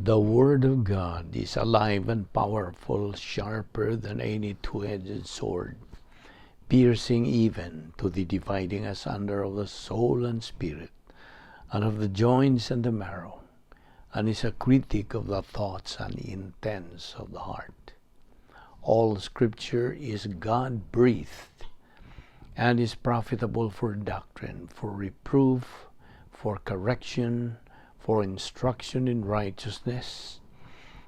The Word of God is alive and powerful, sharper than any two-edged sword, piercing even to the dividing asunder of the soul and spirit, and of the joints and the marrow, and is a critic of the thoughts and intents of the heart. All Scripture is God-breathed, and is profitable for doctrine, for reproof, for correction, for instruction in righteousness,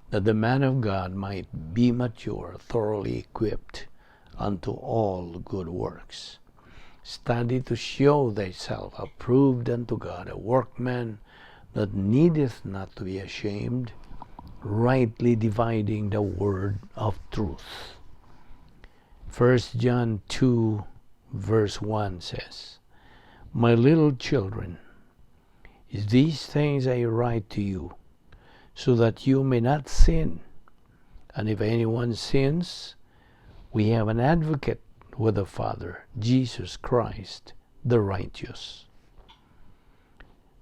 that the man of God might be mature, thoroughly equipped unto all good works. Study to show thyself approved unto God, a workman that needeth not to be ashamed, rightly dividing the word of truth. 1 John 2 verse 1 says, My little children, these things I write to you, so that you may not sin. And if anyone sins, we have an advocate with the Father, Jesus Christ, the righteous.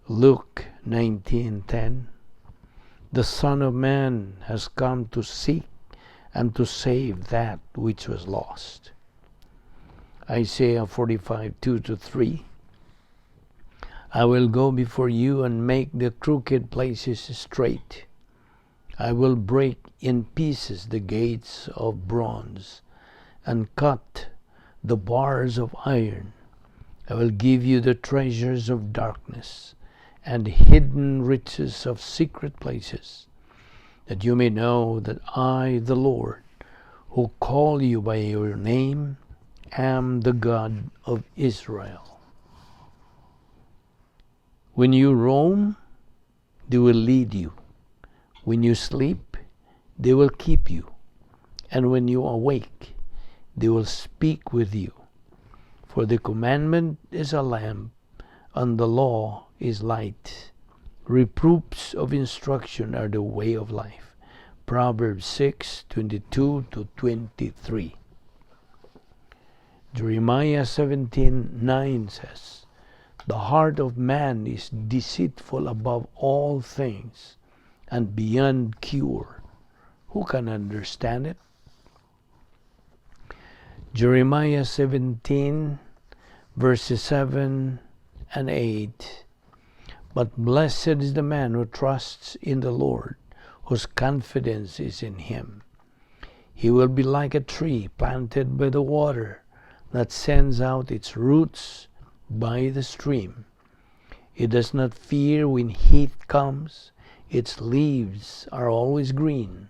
Luke 19:10, The Son of Man has come to seek and to save that which was lost. Isaiah 45:2-3, I will go before you and make the crooked places straight. I will break in pieces the gates of bronze and cut the bars of iron. I will give you the treasures of darkness and hidden riches of secret places, that you may know that I, the Lord, who call you by your name, am the God of Israel. When you roam, they will lead you. When you sleep, they will keep you. And when you awake, they will speak with you. For the commandment is a lamp, and the law is light. Reproofs of instruction are the way of life. Proverbs 6:22-23. Jeremiah 17:9 says, The heart of man is deceitful above all things, and beyond cure. Who can understand it? Jeremiah 17, verses 7 and 8. But blessed is the man who trusts in the Lord, whose confidence is in him. He will be like a tree planted by the water, that sends out its roots by the stream. It does not fear when heat comes. Its leaves are always green.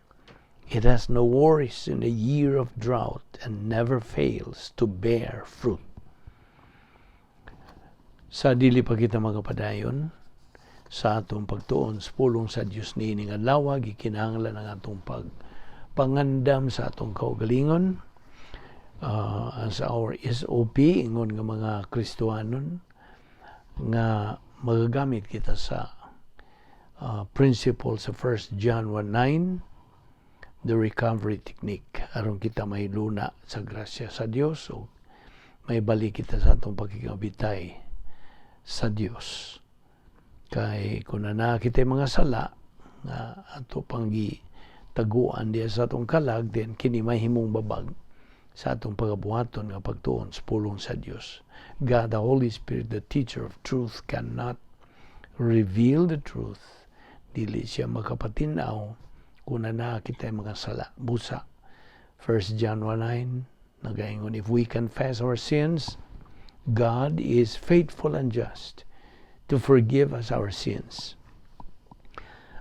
It has no worries in the year of drought, and never fails to bear fruit. Sa dili pa kita magapadayon, sa atong pagtuon sa pulong sa Dios niining adlaw, gikinahanglan ang atong pangandam sa atong kaugalingon. As our SOP, ingon nga mga Kristohanon, nga magagamit kita sa principle sa 1 John 1:9, the recovery technique, aron kita may luna sa grasya sa Dios o may balik kita sa atong pagkikabitay sa Dios. Kay kung na kita mga sala nga ato panggi taguan diya sa atong kalag, then kini mahimong babag sa atong pagabuhaton nga pagtuon sa pulong sa Dios. God, the Holy Spirit, the teacher of truth, cannot reveal the truth. Dili siya makapatinaw kung na kita mga sala, busa. 1 John 1:9, nagaingon, if we confess our sins, God is faithful and just to forgive us our sins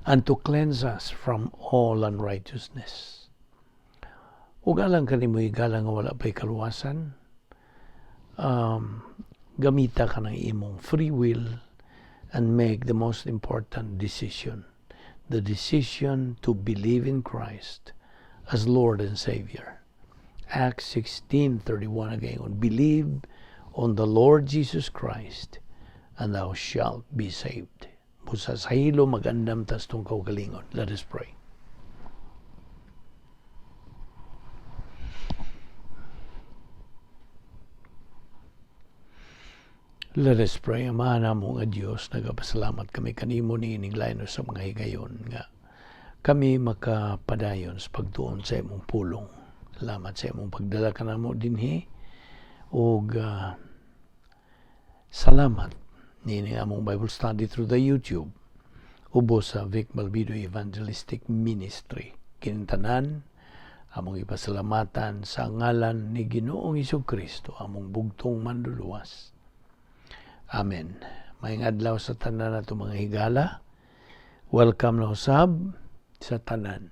and to cleanse us from all unrighteousness. Ug alang kanimo igalang nga wala pay kaluwasan, gamita ka ng imong free will and make the most important decision, the decision to believe in Christ as Lord and Savior. Acts 16:31 again, believe on the Lord Jesus Christ and thou shalt be saved. Busa sa hilo magandam tas tong kaugalingon. Let us pray. Let us pray. Amahan mo nga Diyos, nagapasalamat kami kanimo ni ining layno sa mga higayon nga kami makapadayon sa pagtuon sa imong pulong. Salamat sa imong pagdala ka namo dinhi ug salamat nini among Bible study through the YouTube ubos sa Vic Balbido Evangelistic Ministry. Kinintanan among ipasalamatan sa ngalan ni Ginoong Hesukristo, among bugtong manluluwas. Amen. Maayong adlaw sa tanan nato mga higala. Welcome na usab sa tanan.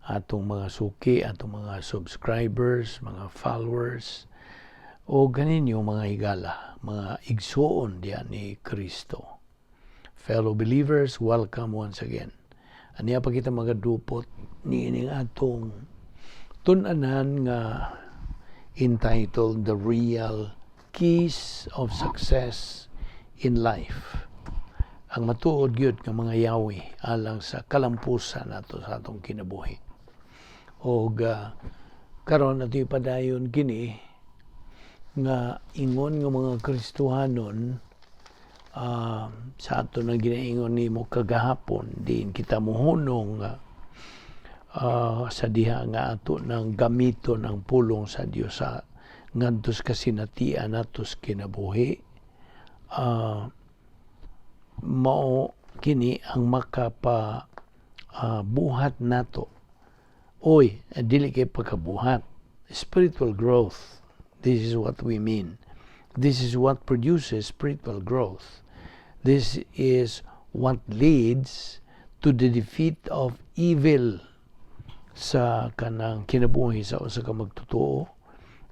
Atong mga suki, atong mga subscribers, mga followers, o ganinyo mga higala, mga igsoon diyan ni Kristo. Fellow believers, welcome once again. Aniya pa kita magadupot ni ining atong tunanan nga entitled The Real Keys of Success in Life. Ang matuod gyud nga mga yawi alang sa kalampusan nato sa atong kinabuhi. Og karon nato ipadayon kini nga ingon nga mga Kristohanon sa ato na ginaingon nimo kagahapon din kita mohunong sa diha nga ato nang gamito ng pulong sa Dios sa ngadtos kasinatian natos kinabuhi. Mao kini ang makapa buhat nato. Oy, dili kay pagkabuhat. Spiritual growth. This is what we mean. This is what produces spiritual growth. This is what leads to the defeat of evil sa kanang kinabuhi sa usa ka magtotoo.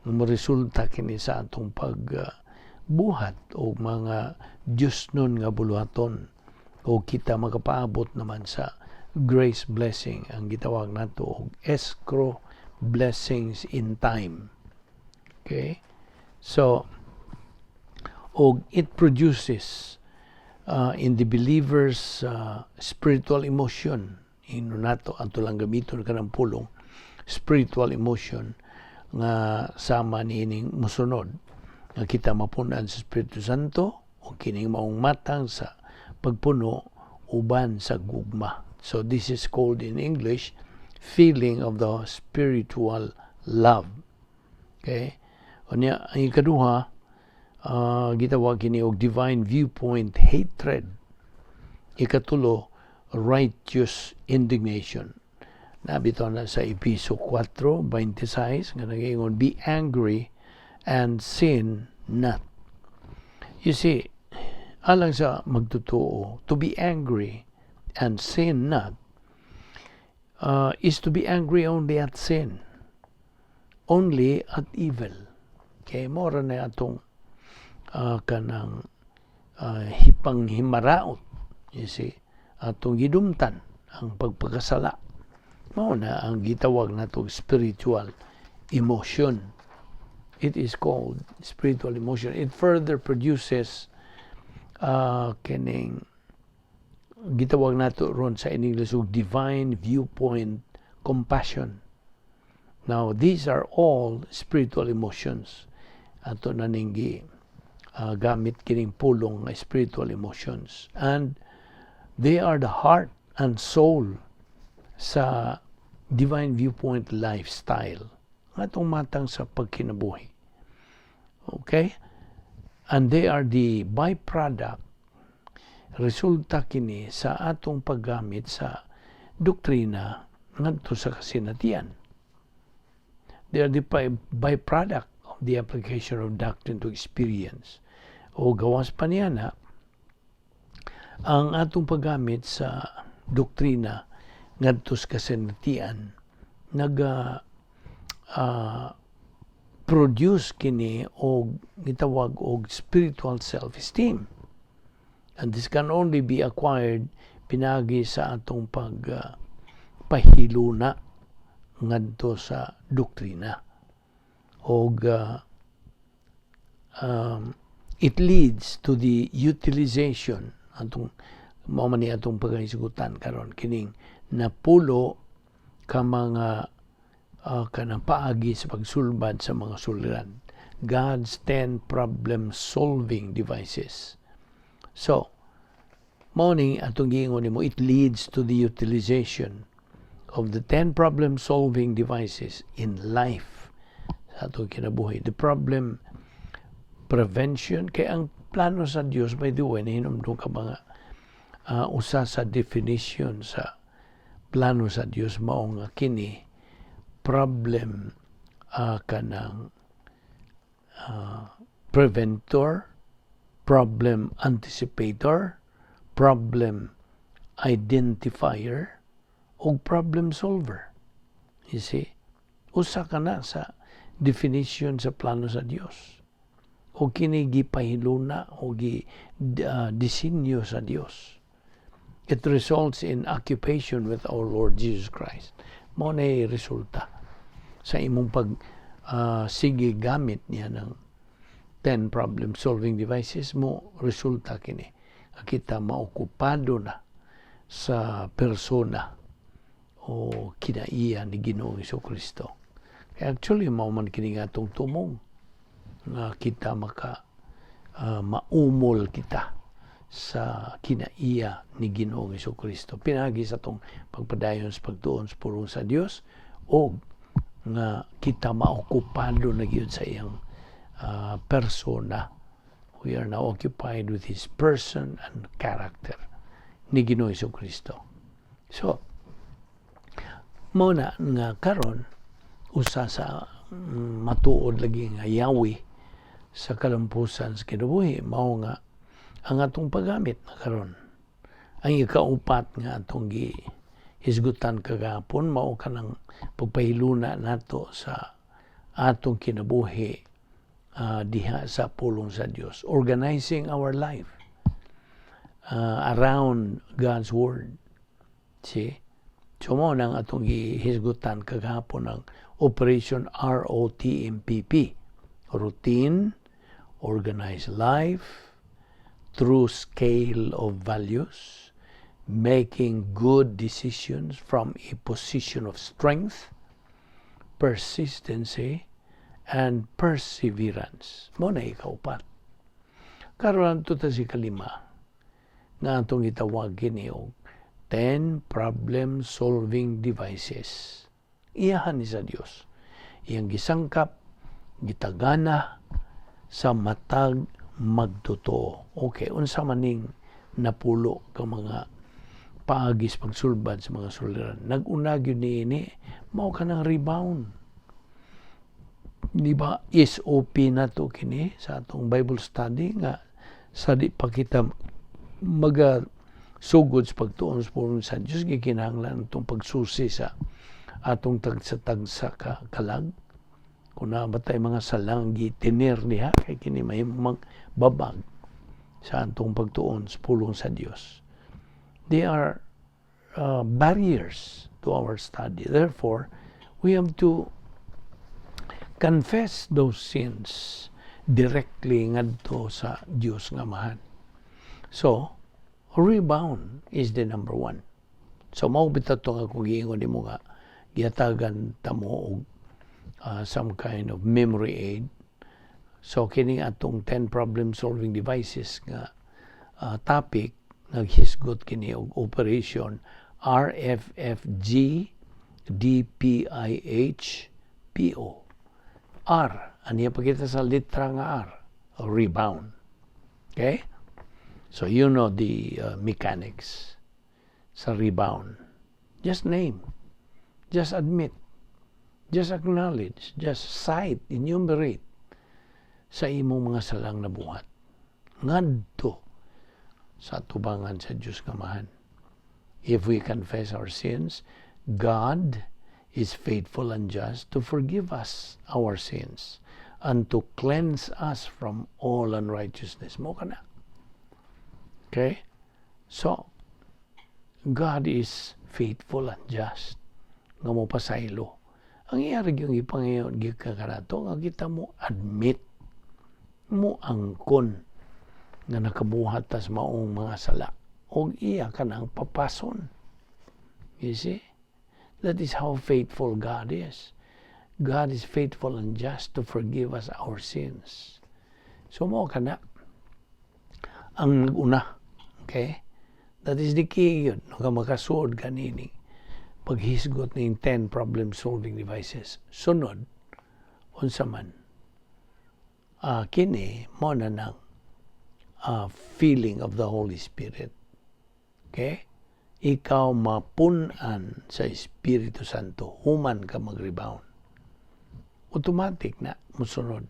Resulta kini sa atong pagbuhat o mga Diyos nun nga buluhaton o kita makapaabot naman sa grace blessing ang gitawag nato og escrow blessings in time. Okay? So, it produces in the believer's spiritual emotion. Ino nato ato lang gamiton kanang pulong spiritual emotion nga sama niining musunod nga kita mapunan sa Espiritu Santo o kining maong matang sa pagpuno uban sa gugma. So this is called in English feeling of the spiritual love. Okay? Unya ang ikaduha gitawag kini og divine viewpoint hatred. Ikatulo, righteous indignation. Nabitaw na sa Episo 4:26 nga nag-ingon, be angry and sin not. You see, alang sa magtotoo, to be angry and sin not is to be angry only at sin, only at evil. Okay, mora na atong kanang hipanghimaraot, you see, atong gidumtan ang pagpakasala. Mao na ang gitawag nato spiritual emotion. It is called spiritual emotion. It further produces kining gitawag nato ron sa English og divine viewpoint compassion. Now these are all spiritual emotions. Ato na ninggi gamit kining pulong nga spiritual emotions, and they are the heart and soul sa divine viewpoint lifestyle atong matang sa pagkinabuhi. Okay? And they are the byproduct, resulta kini sa atong paggamit sa doktrina ngadto sa kasinatian. They are the byproduct of the application of doctrine to experience. O gawas pa niya na ang atong paggamit sa doktrina ngadto sa kasinatian produce kini og gitawag og spiritual self-esteem, and this can only be acquired pinagi sa atong pahiluna ngadto sa doktrina. Og it leads to the utilization atong mao man ni atong paghisgutan karon kining napulo ka mga kanang paagi sa pagsulbad sa mga suliran. God's 10 problem-solving devices. So, Morning, atong giingon nimo, it leads to the utilization of the 10 problem-solving devices in life sa atong kinabuhi. The problem prevention, kay ang plano sa Dios, by the way, nahinumdum ka mga usa sa definition sa plano sa Dios, mao nga kini problem kanang preventor, problem anticipator, problem identifier, o problem solver. You see? Usa ka na sa definition sa plano sa Dios. O kini gipahiluna o disenyo sa Dios. It results in occupation with our Lord Jesus Christ. Mao na resulta sa imong sige gamit niya ng 10 problem-solving devices mo, resulta kini. Kita maokupado na sa persona o kinaiya ni Ginoong Jesucristo. Actually, mao man kini nga atong tumong nga kita maumol kita sa kinaiya ni Ginoong Jesucristo. Pinagi sa atong pagpadayon sa pagtuon sa pulong sa Dios o nga kita maokupado na gyud sa iyang persona. We are now occupied with His person and character ni Ginoong Jesucristo. So, muna nga karon usa sa matuod lagi nga yawi sa kalampusan sa kinabuhi, mao nga ang atong paggamit na karon. Ang ikaupat nga atong hisgutan kagapon, mao kanang pagpahiluna nato sa atong kinabuhi diha sa pulong sa Dios, organizing our life around God's Word. See? So mo nang atong gihisgutan kagahapon ng Operation ROTMPP. Routine, organized life, true scale of values, making good decisions from a position of strength, persistency, and perseverance. Mo na ikaupat. Karon tuta si kalima nga atong itawag kini og 10 problem-solving devices. Iyahan ni sa Dios. Iyang gisangkap, gitagana sa matag magtotoo. Okay, unsa maning napulo ka mga paagis pagsulbad sa mga suliran. Nag-una gyud niini, mao kanang rebound. Di ba SOP na to kini sa atong Bible study nga sa di pa kita sugod sa pagtuon sa pulong sa Diyos, gikinahanglan itong pagsusi sa atong tagsa-tagsa kalag. Kung nabatay mga salang gitinir niya, kay kini may magbabag sa atong pagtuon sa pulong sa Diyos. They are barriers to our study. Therefore, we have to confess those sins directly ngadto sa Diyos nga Amahan. So, rebound is the number one. So, maubita ito nga kung giingon di mo nga, giyatagan tamo og some kind of memory aid. So, kini atong 10 problem-solving devices nga topic, naghisgot kini og Operation RFFG DPIHPO. R, aniya pagkita sa litra nga R, rebound. Okay? So, you know the mechanics sa rebound. Just name. Just admit. Just acknowledge. Just cite, enumerate sa imong mga salang na buhat. Ngadto sa tubangan sa Diyos nga Amahan. If we confess our sins, God is faithful and just to forgive us our sins and to cleanse us from all unrighteousness. Mo ka na. Okay? So, God is faithful and just. Nga mo pasaylo. Ang iyari yung ipangayon, gikakarato, nga kita mo admit, mo angkon, nga nakabuhat tas maong mga sala. O iya ka nang papason. You see? That is how faithful God is. God is faithful and just to forgive us our sins. So mo ka na. Ang nag-una, okay? That is the key yun. Nga makasuod kanini. Paghisgot ng 10 problem-solving devices. Sunod, unsa man. Kini, mo na ng feeling of the Holy Spirit. Okay? Ikaw mapunan sa Espiritu Santo. Human ka mag-rebound. Automatic na, musunod.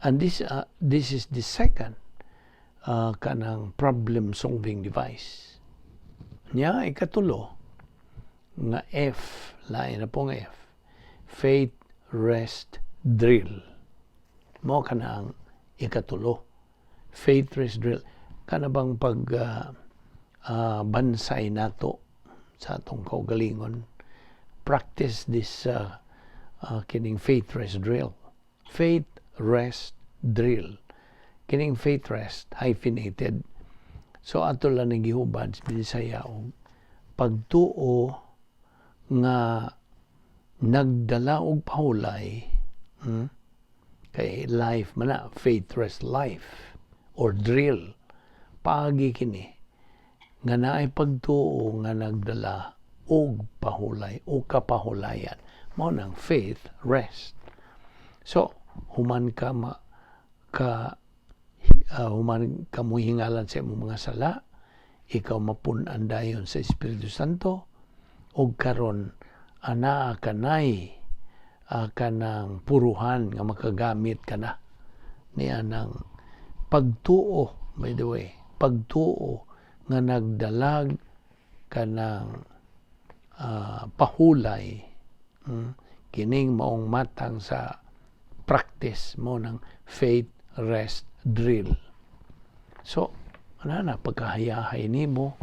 And this is the second kanang problem-solving device. Nya, ikatulo, nga F, lain na pong F, faith, rest, drill. Mo ka na ang ikatulo. Faith, rest, drill. Kana bang bansay nato sa atong kaugalingon, practice this kining faith, rest, drill. Faith, rest, drill. Kining faith, rest, hyphenated. So ato lang ng gihubad sa Bisaya og pagtuo nga nagdala og pahulay kay life man na, faith, rest, life or drill. Paagi kini nga naay pagtuo nga nagdala og pahulay o kapahulayan. Mao nang faith, rest. So human ka human ka mo hingalan sa imong mga sala, ikaw mapun-an dayon sa Espiritu Santo, og karon ana kanay kanang puruhan nga makagamit ka na niya ng pagtuo, by the way, pagtuo nga nagdalag kanang pahulay, kining maong matang sa practice mo ng faith, rest, drill. So, pagkahayahay nimo,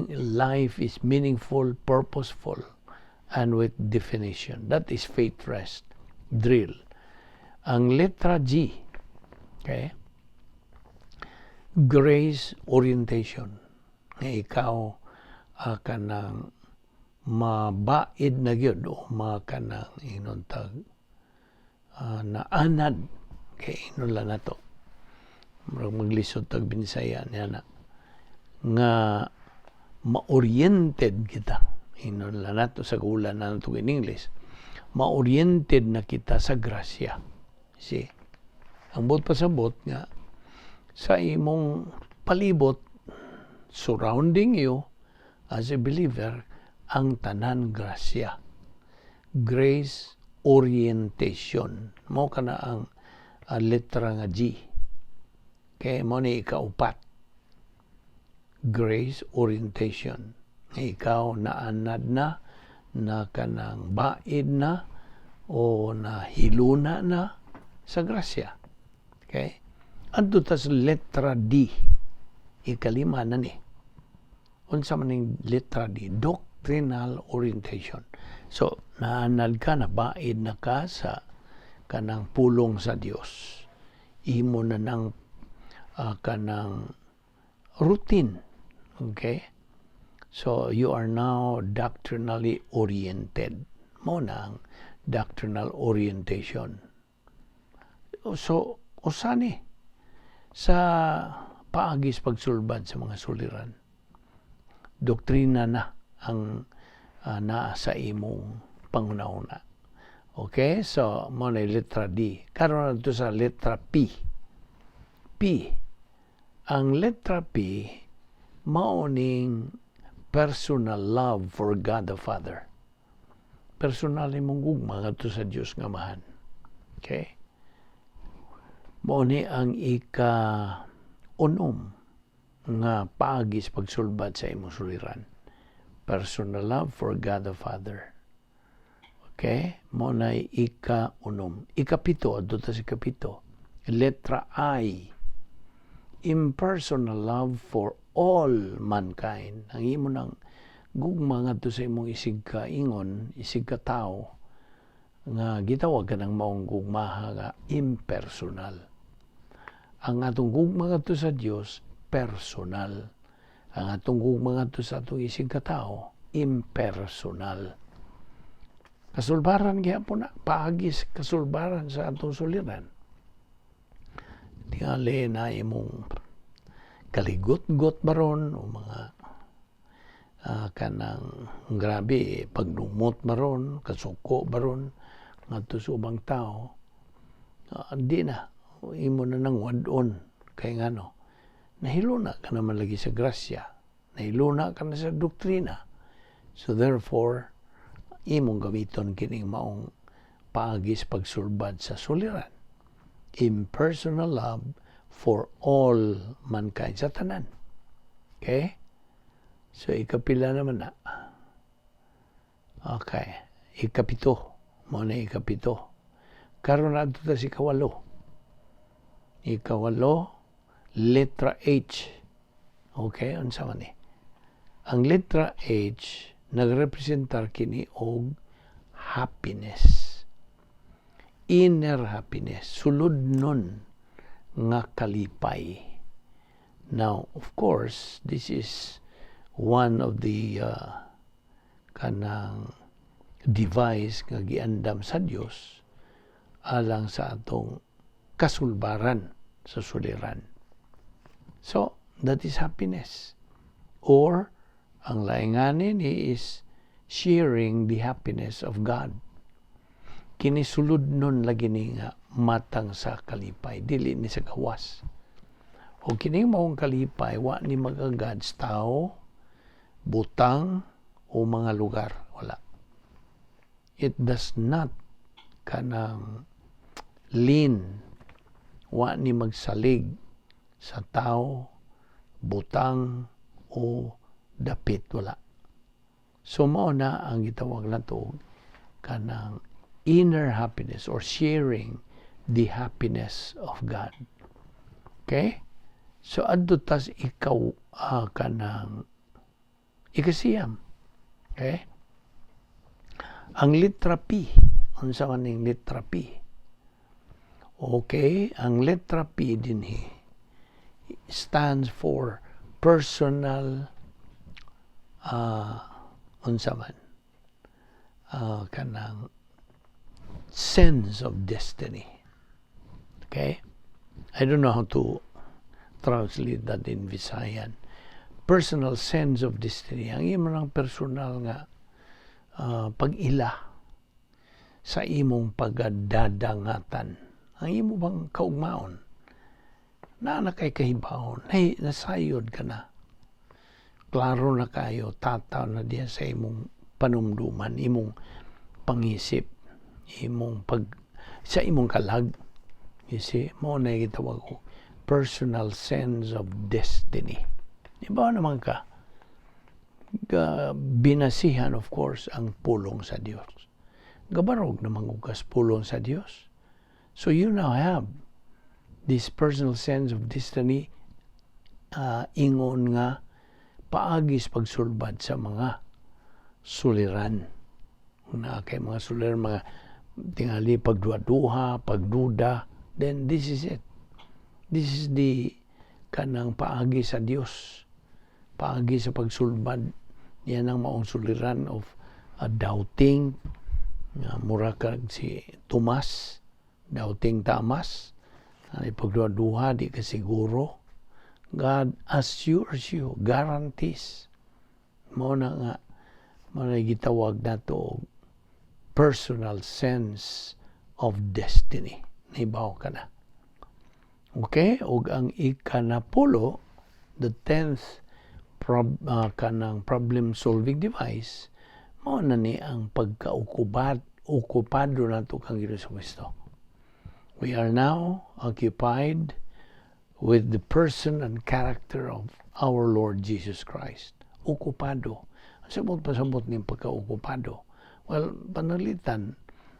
life is meaningful, purposeful, and with definition. That is faith, rest, drill. Ang letra G, okay? Grace orientation. Nga ikaw kanang mabaid na gyud o kanang inuntag naanad kay inula nato. Maglisod tag Binisaya niya na nga ma-oriented kita. Inula nato sa gulan na nato in English. Ma-oriented na kita sa grasya. See? Ang bot pasabot nga sa imong palibot, surrounding you as a believer, ang tanan grasya. Grace orientation. Mo ka na ang letra nga G. Kaya mo ni ikaupat. Grace orientation. Ikaw naanad na kanang baid na o na hiluna na sa grasya. Okay? Adto ta sa letra D. Ikalima na ni. Unsa man ning letra D? Doctrinal orientation. So, naanad ka na baid na ka sa kanang pulong sa Dios. Imo na ng kanang routine. Okay? So, you are now doctrinally oriented. Mo na ang doctrinal orientation. So, usani sa paagis pagsulbad sa mga suliran. Doktrina na ang naa sa imong pangunahuna. Okay? So, mo na letra D. Karon na ito sa letra P. P. Ang letra P, mauning personal love for God the Father. Personal imong gugma ngadto sa Dios nga Amahan. Okay? Mao ni ang ika-unom nga paagis pagsulbad sa imong suliran. Personal love for God the Father. Okay? Mao na ika-unom. Ikapito, adto ta sa ikapito. Letra I. Impersonal love for all mankind. Ang imo nang gugma ngadto sa imong isig ka ingon, isig ka tao, nga gitawag ka ng maong gugmaha nga impersonal. Ang atong gugma ngadto sa Dios personal. Ang atong gugma ngadto sa atong isig ka tao impersonal. Kasulbaran gyapon na paagis kasulbaran sa atong suliran. Tingali na imong kaligot-got baron o mga kanang grabe pagnumot baron, kasuko baron ngadto sa ubang tao, di na imo na nang wadon kay ngano nahiluna ka naman lagi sa grasya, nahiluna ka na sa doktrina. So therefore imong gamiton kining maong paagis pagsulbad sa suliran, impersonal love for all mankind, sa tanan. Okay? So, ikapila naman na. Okay. Ikapito. Muna ikapito. Karon na ito si ikawalo. Ikawalo, letra H. Okay? Unsa man eh. Ang letra H, nagrepresentar kini og happiness. Inner happiness. Sulod nun nga kalipay. Now, of course, this is one of the kanang device nga giandam sa Dios alang sa atong kasulbaran sa suliran. So, that is happiness. Or, ang lainganin is sharing the happiness of God. Kinisulod nun lagi ni nga matang sa kalipay, dili ni sa gawas. O kining maong kalipay, wa ni magagad sa tao, butang, o mga lugar. Wala. It does not kanang lean, wa ni magsalig sa tao, butang, o dapit. Wala. So, mao na ang gitawag na to kanang inner happiness or sharing the happiness of God. Okay? So, adto tas ikaw kanang ikasiyam. Okay? Ang letra P. Unsa man ning letra P? Okay? Ang letra P dinhi stands for personal unsa man kanang sense of destiny. Okay? I don't know how to translate that in Visayan. Personal sense of destiny. Ang imo ng personal nga pag-ila sa imong pagdadangatan. Ang imo bang kaugmaon na kay kahibawon, hey, nasayod ka na. Klaro na kayo, tataw na diya sa imong panumduman, imong pangisip, sa imong kalag. You see, mo na gitawag ko personal sense of destiny. Di ba naman ka? Binasihan, of course, ang pulong sa Diyos. Gabarog naman ugas pulong sa Diyos. So you now have this personal sense of destiny, ingon nga paagis pagsulbad sa mga suliran. Na kay mga suliran, mga tingali pagduha-duha, pagduda, then this is it. This is the kanang paagi sa Dios, paagi sa pagsulbad. Yan ang maong suliran of doubting, mura kag si Tomas, doubting Thomas, pagduha-duha, di ka siguro. God assures you, guarantees. Mo na gitawag na to personal sense of destiny. Naibaw ka na. Okay? Og ang ikanapulo, the 10th kanang problem-solving device, mao na ni ang pagkaokupado nato kang Hesus Kristo. We are now occupied with the person and character of our Lord Jesus Christ. Okupado. Sabot pasabot niyang pagkaokupado. Well, panalitan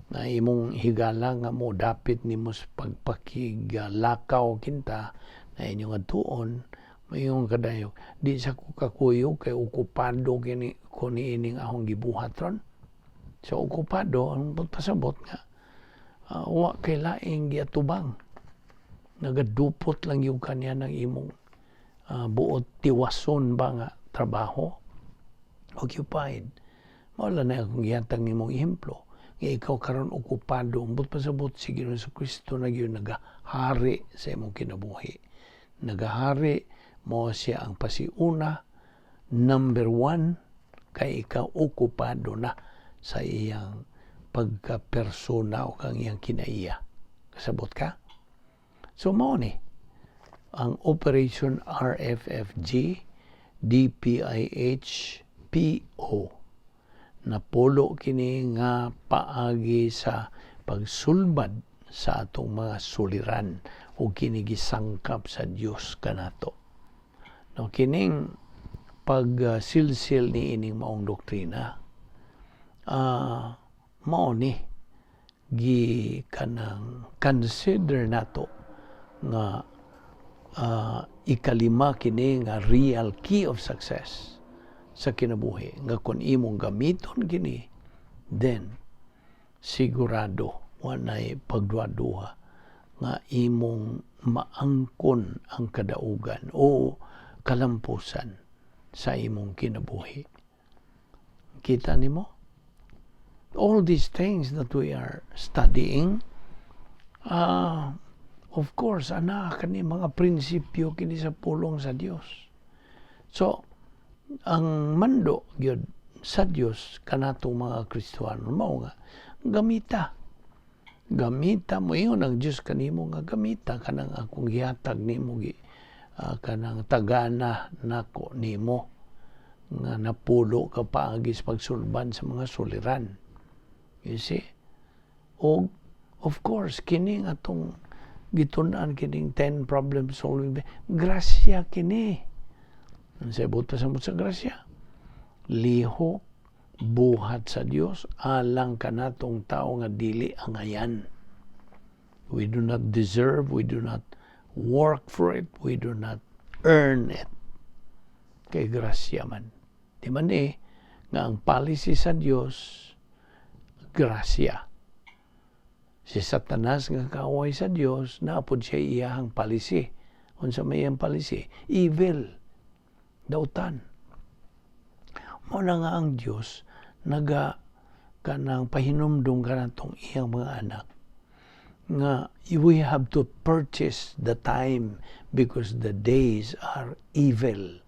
na imong higala nga mo dapit nimo sa pagpakigalakaw kinta na inyong adtuon mayong kadayok di sa kukakuyo kay okupado kini kuni ining ahong gibuhaton. So okupado ang pasabot nga wa kay laing giatubang, nagadupot lang yung kanya ng imong buot tiwason ba nga trabaho. Occupied. Wala na akong giyatang nimong ehemplo. Nga ikaw karon okupado, umbot pasabot si Hesus Kristo na yun nagahari sa imong kinabuhi. Nagahari, mo siya ang pasiuna, number 1, kay ikaw okupado na sa iyang pagka-persona o kang iyang kinaiya. Kasabot ka? So, mao ni ang Operation RFFG, DPIH-PO, napulo kini nga paagi sa pagsulbad sa atong mga suliran o kini gisangkap sa Dios kanato. No, kining pagsilsil ni ining maong doktrina, mao ni kanang consider nato nga ikalima kini nga real key of success sa kinabuhi, nga kung imong gamiton kini, then sigurado wanay pagduwa-duwa nga imong maangkon ang kadaugan o kalampusan sa imong kinabuhi. Kita nimo? All these things that we are studying, of course, kani mga prinsipyo kini sa pulong sa Dios. So, ang mando gyud sa Dios kanatong mga Kristiyano mao nga gamita mo iyon ang Dios kanimo nga gamita kanang akong gihatag nimo kanang tagana nako nimo nga napulo ka paagi sa pagsulban sa mga suliran. You see? O, of course, kining atong gitun-an kining 10 problem solving, grasya kini. Ang sabot pa sa grasya. Lihok, buhat sa Dios, alang kanatong tao nga dili angayan. We do not deserve, we do not work for it, we do not earn it. Kay grasya man. Di man nga ang policy sa Dios, grasya. Si Satanas nga kaaway sa Dios, naapod siya iyahang policy. Unsa may iyang policy? Evil. Dautan. Muna nga ang Dios kanang pahinumdum kanatong iyang mga anak nga we have to purchase the time because the days are evil.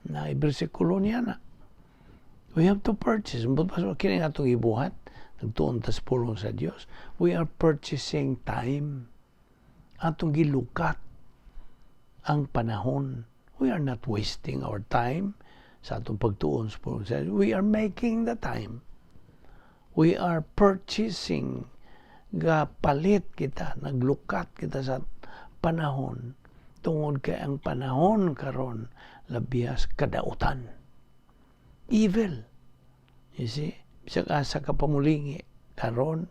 Na bersikulo niya na. We have to purchase. Kini nga itong ibuhat, nagtuon tas pulong sa Dios. We are purchasing time. Atong gilukat ang panahon. We are not wasting our time sa atong pagtuon sa pulong sa Dios. We are making the time. We are purchasing. Palit kita, naglukat kita sa panahon. Tungod kay ang panahon karon labihas kadautan. Evil. You see? Bisag asa ka pamulingi karon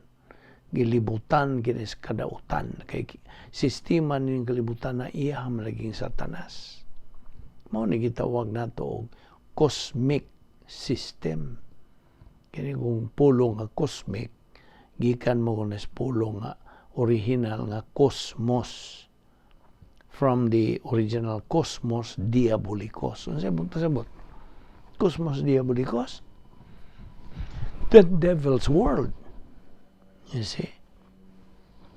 gilibutan kini sa kadautan kay sistema ning kalibutan na iyang laging Satanas. Mao ni gitawag nato og cosmic system. Kini kung pulong nga cosmic gikan mo kuno sa pulong nga original nga cosmos, from the original cosmos diabolicos. Ano sabot? Cosmos diabolicos? The devil's world. You see?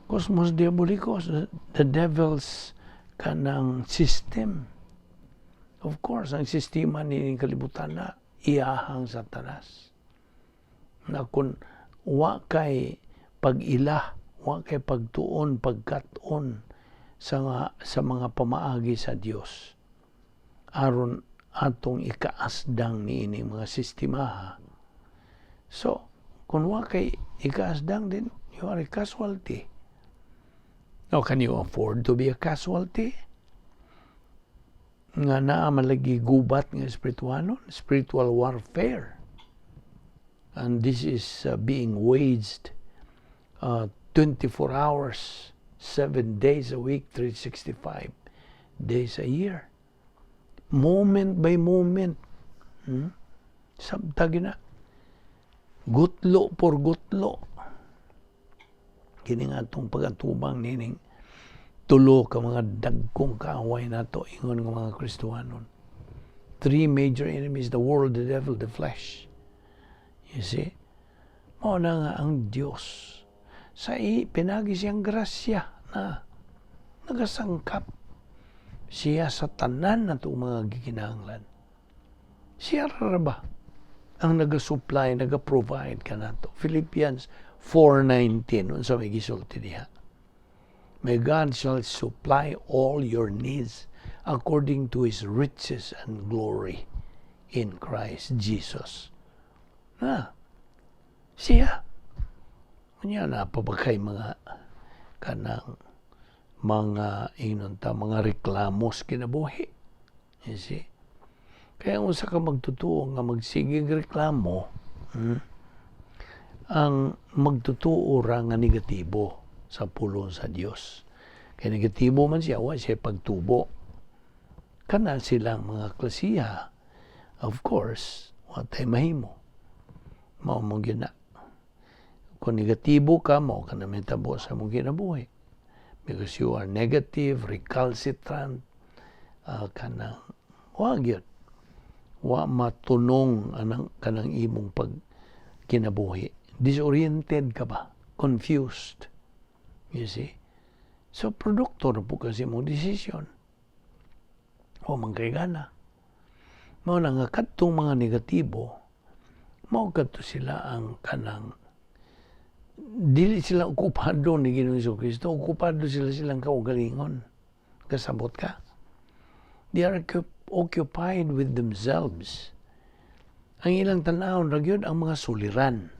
Cosmos diabolicos, the devil's kanang system. Of course, ang sistema ni kalibutan na iyahang Satanas. Na kung wa kay pag-ilah, wa kay pagtuon, pagkatuon sa mga pamaagi sa Dios, aron atong ikaasdang ni ining mga sistema. So, kung wa kay ikaasdang din, you are a casualty. Now, can you afford to be a casualty? Nga naa malagi gubat nga spiritual warfare. And this is being waged 24 hours, 7 days a week, 365 days a year. Moment by moment. Sabtag na. Gutlo por gutlo. Kini nga itong pagatubang nining tulo ka mga dagkong kaaway nato ingon ng mga Kristiyanon. 3 major enemies: the world, the devil, the flesh. You see? Mao na nga ang Dios sa pinagi siyang grasya na nagasangkap siya sa tanan na itong mga gikinahanglan. Siya ra ba ang nag-supply, nag-provide ka na to. Philippians 4:19, unsa may gisulti diha. May God shall supply all your needs according to His riches and glory in Christ Jesus. Siya. Kanya na pabagay mga kanang mga mga reklamos kinabuhi. You see? Kaya kung sa ka magtutuo nga magsigig reklamo, ang magtutuo ra nga negatibo sa pulong sa Dios. Kaya negatibo man siya, wa siya pagtubo. Kana silang mga klasiya, of course, wa tay mahimo. Mao mong gina. Kung negatibo ka, mao ka na metabo sa mong kinabuhi. Because you are negative, recalcitrant, kanang wag yun. Wa matunong kanang imong pag kinabuhi. Disoriented ka ba? Confused. You see? So, produkto na po kasi mong desisyon. O mangkaigana. Mao na nga kadtong mga negatibo, mao kadto sila ang kanang dili sila okupado ni Ginoong Jesucristo, okupado silang kaugalingon. Kasabot ka. They are occupied with themselves. Ang ilang tanawon ra gyud ang mga suliran.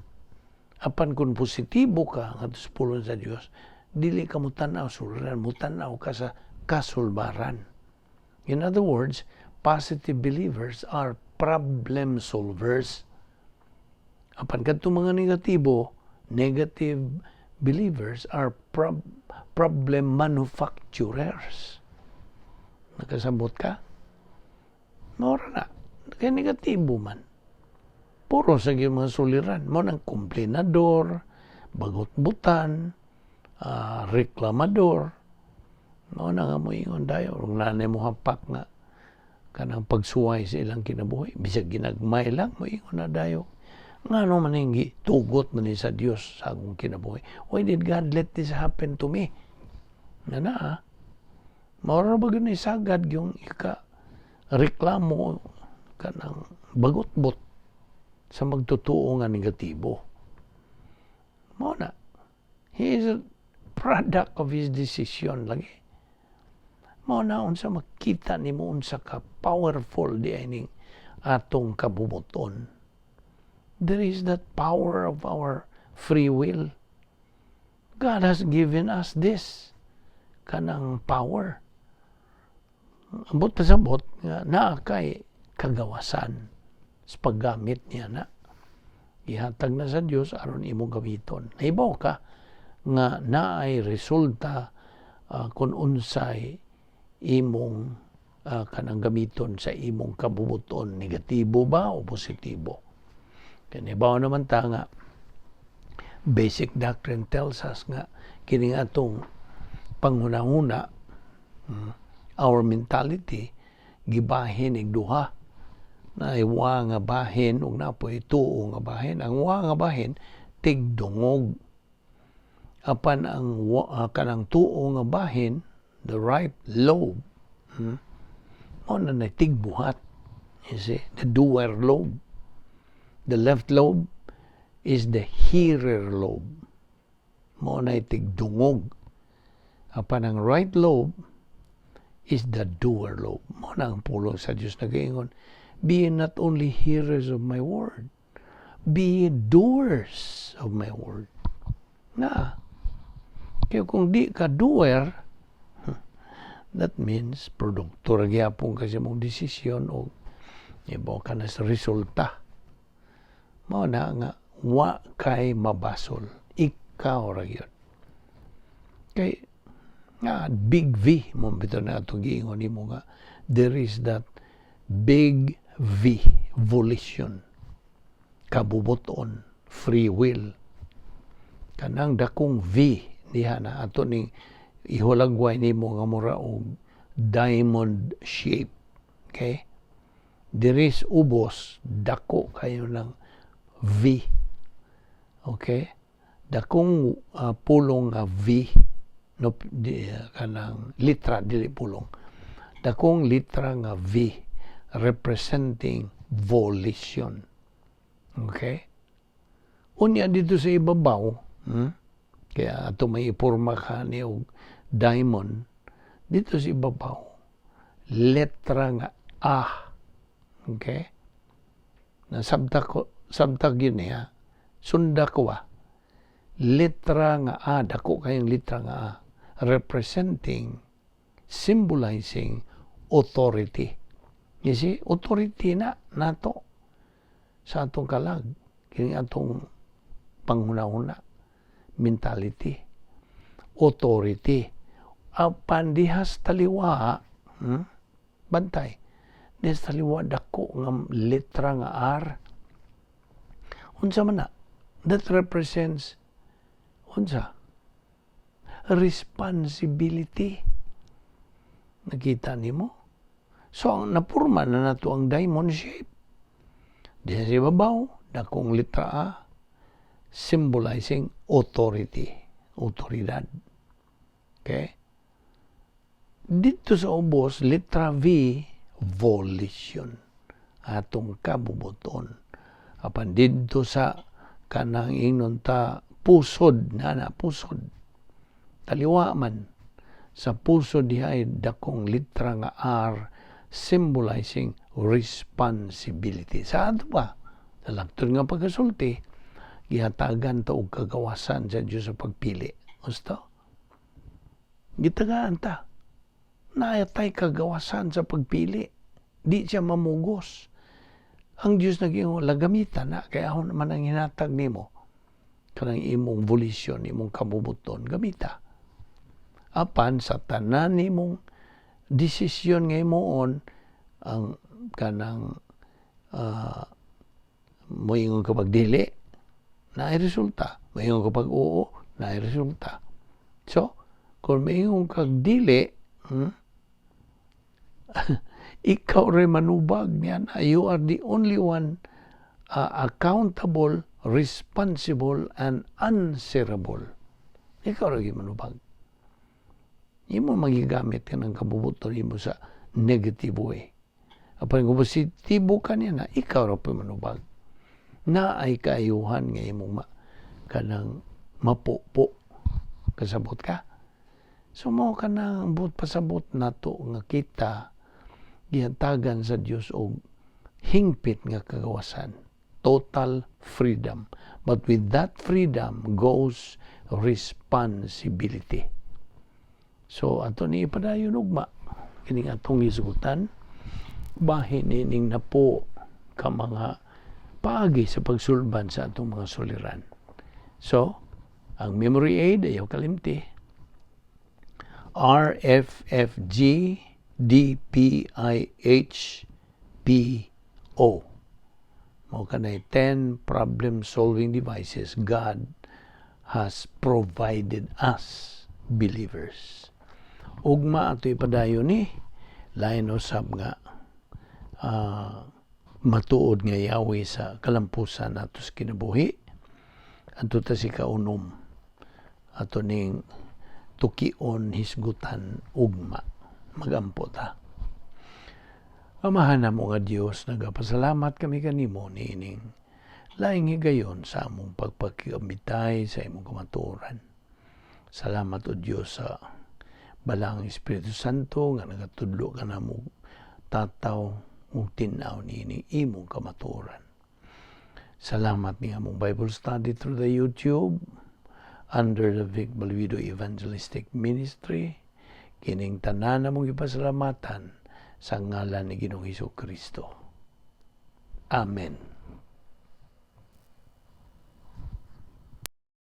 Apan kung positibo ka ngadto sa pulong sa Dios, dili ka mutanaw suliran, mutanaw ka sa kasulbaran. In other words, positive believers are problem solvers. Apan kadto mga negatibo, negative believers are problem manufacturers. Nakasabot ka? Mora na. Kaya negatibo man. Puro sa mga suliran. Mo ng komplinador, bagot-butan, reklamador. Mo na nga mo ingon dayo. Kung nanay mo hapak nga kanang pagsuway sa ilang kinabuhi. Bisag ginagmay lang mo ingon na dayo. Nga no man yung tugot man sa Diyos sa akong kinabuhi. Why did God let this happen to me? Nga na Maura ba ganun isagad yung reklamo ka ng bagot-bot sa magtutuo nga negatibo. Mo na. He is a product of his decision lagi. Mo na unsa makita ni mo unsa ka powerful di ining atong kabubuton. There is that power of our free will. God has given us this kanang power. Ambot pasabot nga naa kay kagawasan sa paggamit niya na. Ihatag na sa Dios aron imo gamiton. Naibaw ka nga naay resulta kung unsay imong kanang gamiton sa imong kabubuton, negatibo ba o positibo. Kaya naibaw naman ta nga basic doctrine tells us nga kining atong panghuna-huna our mentality gibahin ig duha na wa nga bahin ug napoy tuo nga bahin. Ang wa nga bahin tigdungog, apan ang kanang tuo nga bahin, the right lobe, mo na tigbuhat. You see, the doer lobe. The left lobe is the hearer lobe. Mo na tigdungog, apan ang right lobe is the doer lobe. Mo na ang pulong sa Diyos nagaingon, be not only hearers of my word, be doers of my word. Na, kaya kung di ka doer, that means produkto gyapon kasi mong desisyon o ibaw ka na sa resulta. Mao na nga wa kay mabasol, ikaw ra gyud. Kay big V mo bitaw na atong giingon nimo nga there is that big V, volition, kabubuton, free will. Kanang dakong V diha na ato ning ihulagway nimo nga mura og diamond shape. Okay? There is ubos, dako kayo ng V. Okay? Dakong pulong nga V, no, kanang litra dili pulong. dakong litra nga V representing volition. Okay? Unya dito sa ibabaw, kaya ato may iporma ka ni og diamond, dito sa ibabaw, letra nga A. Okay? Sabtak yun niya. Sunda ko letra nga A, dako kayong letra nga A, representing, symbolizing authority. You see, authority na nato sa atong kalag, kini atong panghuna-huna, mentality, authority. Apan dihas taliwa, bantay, dihas taliwa dako nga letra nga R. Unsa man na? That represents unsa? Responsibility. Nakita nimo? So, ang napurma na nato ang diamond shape. Diyan sa ibabaw, dakong letra A, symbolizing authority. Autoridad. Okay? Dito sa ubos, letra V, volition. Atong kabubuton. Apan dito sa kanang ingnon ta pusod pusod. Taliwa man sa pusod dihay dakong litra nga R symbolizing responsibility. Sa ato ba? Sa lakton nga pagkasulti, gihatagan ta og kagawasan sa Dios sa pagpili. Gusto? Gitagaan ta. Naayatay kagawasan sa pagpili. Di siya mamugos. Ang Diyos naging lagamitan na, kaya ako naman ang hinatag nimo kanang imong volition, imong kabubuton, gamita. Apan sa tanan nimong desisyon nga imoon, ang kanang moingon kapag dili, naay resulta. Moingon kapag oo, naay resulta. So, kung moingon kag dili, ikaw rin manubag niyan. You are the only one accountable, responsible, and answerable. Ikaw rin manubag. Imo magigamit ka ng kabubuton imo sa negative way. Apan kung positibo ka niya na, ikaw rin manubag. Na ay kaayuhan nga imong kanang mapupo. Kasabot ka. So mo ka nang buot pasabot nato nga kita gihantagan sa Dios og hingpit nga kagawasan, total freedom. But with that freedom goes responsibility. So ato ni ipadayon ugma kining atong isugutan, bahin ining napo ka mga paagi sa pagsulban sa atong mga suliran. So ang memory aid ayaw kalimti. RFFG DPIHPO. Mao kanay 10 problem-solving devices God has provided us, believers. Ugma ato ipadayon ni lain usab nga matuod nga yawi sa kalampusan ato sa kinabuhi. Adto ta si kaunom ato ning tukion hisgutan ugma. Magampo ta. Amahan na mo nga Diyos, nagapasalamat kami kanimo niining laing higayon sa among pagpagkamitay sa imong kamatuoran. Salamat o Diyos sa balang Espiritu Santo nga nagatudlo ka na mo tataw ug tinaw niining imong kamatuoran. Salamat ni among Bible study through the YouTube under the Vic Balbido Evangelistic Ministry. Kining tanan namong ipasalamatan sa ngalan ni Ginoong Hesukristo. Amen.